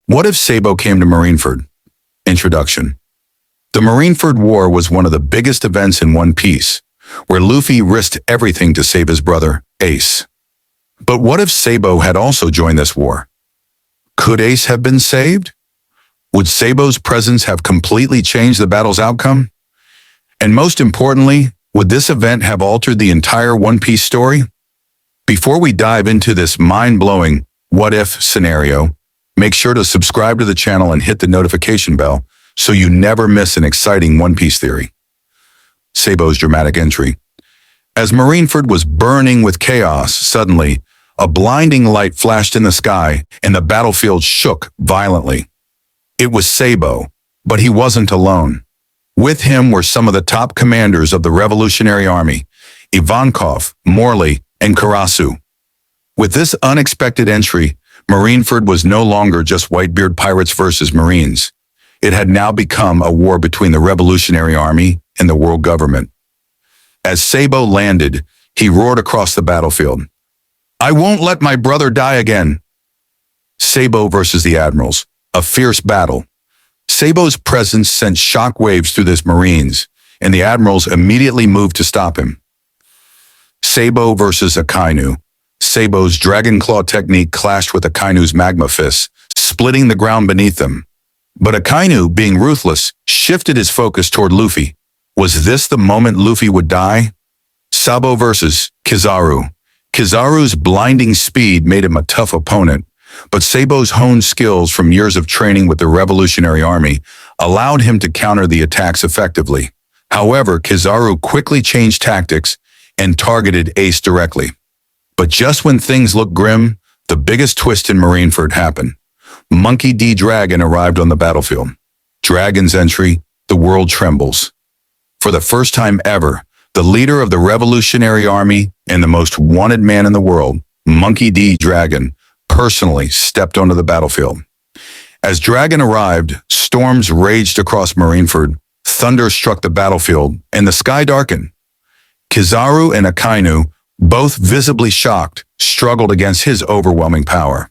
What if Sabo came to Marineford? Introduction. The Marineford War was one of the biggest events in One Piece, where Luffy risked everything to save his brother, Ace. But what if Sabo had also joined this war? Could Ace have been saved? Would Sabo's presence have completely changed the battle's outcome? And most importantly, would this event have altered the entire One Piece story? Before we dive into this mind-blowing what-if scenario, make sure to subscribe to the channel and hit the notification bell so you never miss an exciting One Piece theory. Sabo's dramatic entry. As Marineford was burning with chaos, suddenly, a blinding light flashed in the sky and the battlefield shook violently. It was Sabo, but he wasn't alone. With him were some of the top commanders of the Revolutionary Army, Ivankov, Morley, and Karasu. With this unexpected entry, Marineford was no longer just Whitebeard pirates versus Marines. It had now become a war between the Revolutionary Army and the world government. As Sabo landed, he roared across the battlefield. "I won't let my brother die again." Sabo versus the Admirals, a fierce battle. Sabo's presence sent shockwaves through the Marines, and the Admirals immediately moved to stop him. Sabo versus Akainu. Sabo's Dragon Claw technique clashed with Akainu's Magma Fists, splitting the ground beneath them. But Akainu, being ruthless, shifted his focus toward Luffy. Was this the moment Luffy would die? Sabo versus Kizaru. Kizaru's blinding speed made him a tough opponent, but Sabo's honed skills from years of training with the Revolutionary Army allowed him to counter the attacks effectively. However, Kizaru quickly changed tactics and targeted Ace directly. But just when things looked grim, the biggest twist in Marineford happened. Monkey D. Dragon arrived on the battlefield. Dragon's entry, the world trembles. For the first time ever, the leader of the Revolutionary Army and the most wanted man in the world, Monkey D. Dragon, personally stepped onto the battlefield. As Dragon arrived, storms raged across Marineford, thunder struck the battlefield, and the sky darkened. Kizaru and Akainu, both visibly shocked, struggled against his overwhelming power.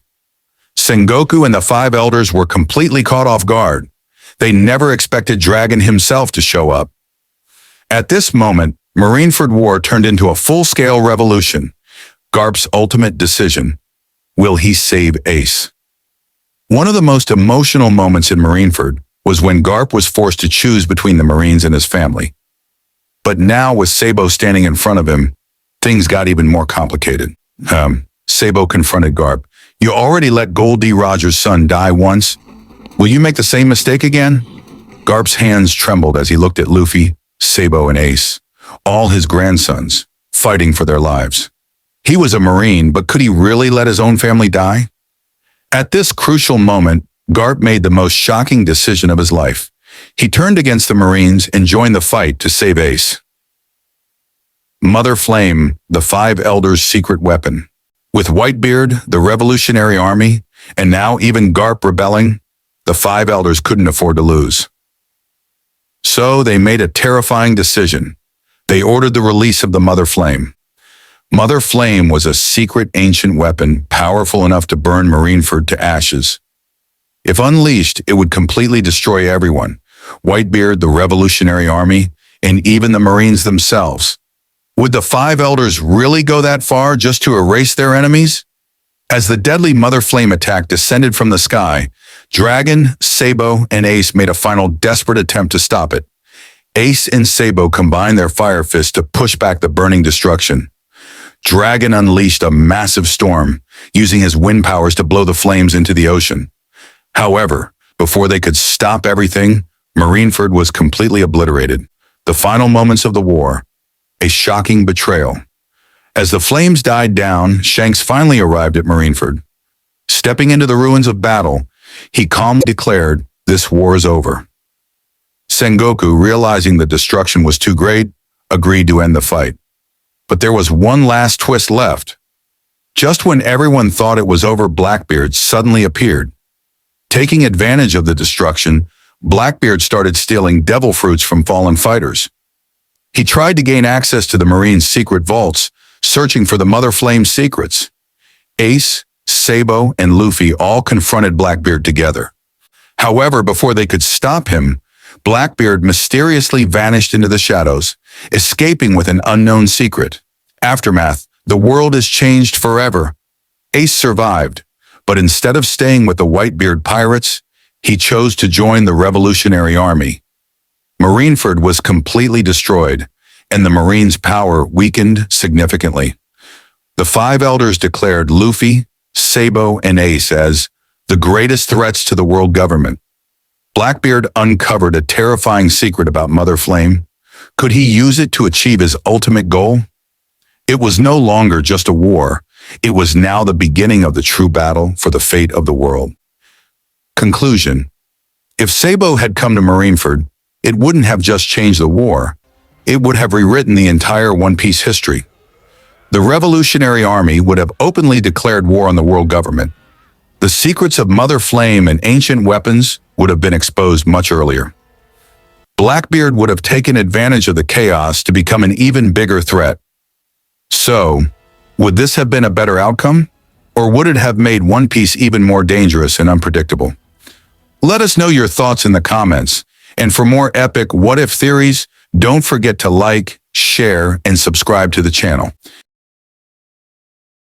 Sengoku and the Five Elders were completely caught off guard. They never expected Dragon himself to show up. At this moment, Marineford War turned into a full-scale revolution. Garp's ultimate decision. Will he save Ace? One of the most emotional moments in Marineford was when Garp was forced to choose between the Marines and his family. But now, with Sabo standing in front of him, things got even more complicated. Sabo confronted Garp. "You already let Gold D. Rogers' son die once. Will you make the same mistake again?" Garp's hands trembled as he looked at Luffy, Sabo, and Ace, all his grandsons, fighting for their lives. He was a Marine, but could he really let his own family die? At this crucial moment, Garp made the most shocking decision of his life. He turned against the Marines and joined the fight to save Ace. Mother Flame, the Five Elders' secret weapon. With Whitebeard, the Revolutionary Army, and now even Garp rebelling, the Five Elders couldn't afford to lose. So they made a terrifying decision. They ordered the release of the Mother Flame. Mother Flame was a secret ancient weapon powerful enough to burn Marineford to ashes. If unleashed, it would completely destroy everyone, Whitebeard, the Revolutionary Army, and even the Marines themselves. Would the Five Elders really go that far just to erase their enemies? As the deadly Mother Flame attack descended from the sky, Dragon, Sabo, and Ace made a final desperate attempt to stop it. Ace and Sabo combined their fire fists to push back the burning destruction. Dragon unleashed a massive storm, using his wind powers to blow the flames into the ocean. However, before they could stop everything, Marineford was completely obliterated. The final moments of the war. A shocking betrayal. As the flames died down, Shanks finally arrived at Marineford. Stepping into the ruins of battle, he calmly declared, "This war is over." Sengoku, realizing the destruction was too great, agreed to end the fight. But there was one last twist left. Just when everyone thought it was over, Blackbeard suddenly appeared. Taking advantage of the destruction, Blackbeard started stealing devil fruits from fallen fighters. He tried to gain access to the Marines' secret vaults, searching for the Mother Flame's secrets. Ace, Sabo, and Luffy all confronted Blackbeard together. However, before they could stop him, Blackbeard mysteriously vanished into the shadows, escaping with an unknown secret. Aftermath: the world is changed forever. Ace survived, but instead of staying with the Whitebeard pirates, he chose to join the Revolutionary Army. Marineford was completely destroyed, and the Marines' power weakened significantly. The five elders declared Luffy, Sabo, and Ace as the greatest threats to the world government. Blackbeard uncovered a terrifying secret about Mother Flame. Could he use it to achieve his ultimate goal? It was no longer just a war. It was now the beginning of the true battle for the fate of the world. Conclusion: if Sabo had come to Marineford, it wouldn't have just changed the war. It would have rewritten the entire One Piece history. The Revolutionary Army would have openly declared war on the world government. The secrets of Mother Flame and ancient weapons would have been exposed much earlier. Blackbeard would have taken advantage of the chaos to become an even bigger threat. So, would this have been a better outcome? Or would it have made One Piece even more dangerous and unpredictable? Let us know your thoughts in the comments. And for more epic what-if theories, don't forget to like, share, and subscribe to the channel.